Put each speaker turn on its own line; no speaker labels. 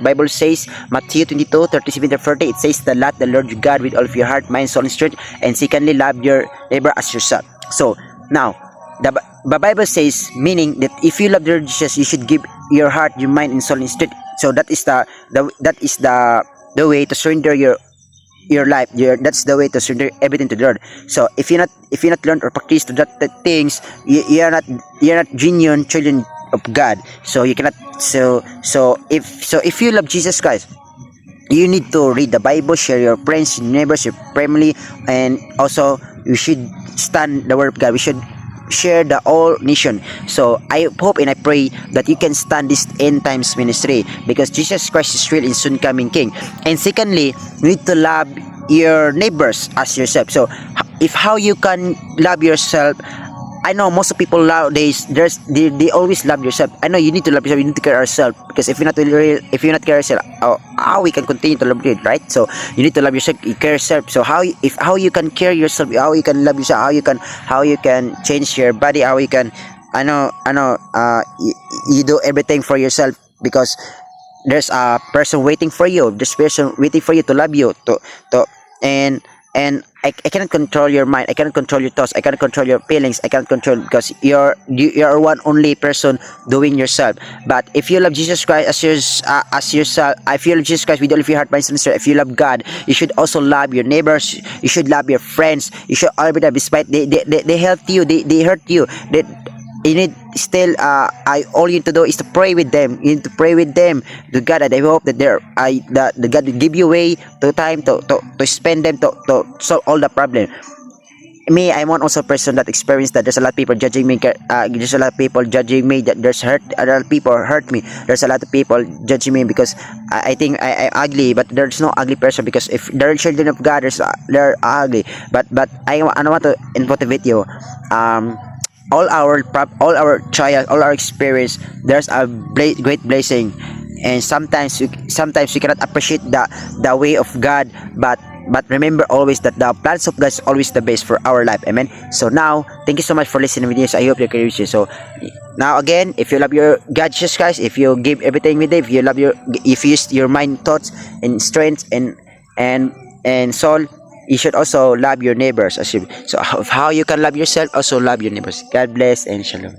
Bible says, Matthew 22:37-40, it says that love the Lord your God with all of your heart, mind, soul, and strength, and secondly, love your neighbor as yourself. So now, the Bible says, meaning that if you love the Lord Jesus, you should give your heart, your mind, and soul, and strength. So that is the way to surrender your life. That's the way to surrender everything to the Lord. So if you not learn or practice to that things, you're not genuine children of God. So you cannot. So if you love Jesus Christ, you need to read the Bible, share your friends, your neighbors, your family, and also you should stand the word of God. We should share the all nation. So I hope and I pray that you can stand this end times ministry, because Jesus Christ is real and soon coming King. And secondly, you need to love your neighbors as yourself. So if how you can love yourself, I know most of people nowadays, they always love yourself. I know you need to love yourself. You need to care yourself, because if you're not care yourself, how we can continue to love you, right? So you need to love yourself. You care yourself. So how you can care yourself, how you can love yourself, how you can change your body, how you can I know you do everything for yourself, because there's a person waiting for you. There's person waiting for you to love you to and I cannot control your mind. I cannot control your thoughts. I cannot control your feelings. I cannot control, because you're one only person doing yourself. But if you love Jesus Christ as yourself, if you love Jesus Christ with all of your heart, mind, soul, and strength, if you love God, you should also love your neighbors. You should love your friends. You should always love, despite they help you, they hurt you. You need still all you need to do is to pray with them. You need to pray with them to God, and I hope that the God will give you way to time to spend them to solve all the problem. Me, I'm one also person that experienced that there's a lot of people judging me. There's a lot of people judging me, that there's hurt. A lot of people hurt me. There's a lot of people judging me because I think I'm ugly, but there's no ugly person, because if they're children of God, they're ugly. But I want to motivate you. All our trial, all our experience, there's a great blessing, and sometimes we cannot appreciate the way of God, but remember always that the plans of God is always the best for our life. Amen. So now, thank you so much for listening with this. I hope you can reach you. So now again, if you love your God Jesus Christ, if you give everything with Him, if you use your mind, thoughts, and strength and soul, you should also love your neighbors as you. So how you can love yourself, also love your neighbors. God bless and shalom.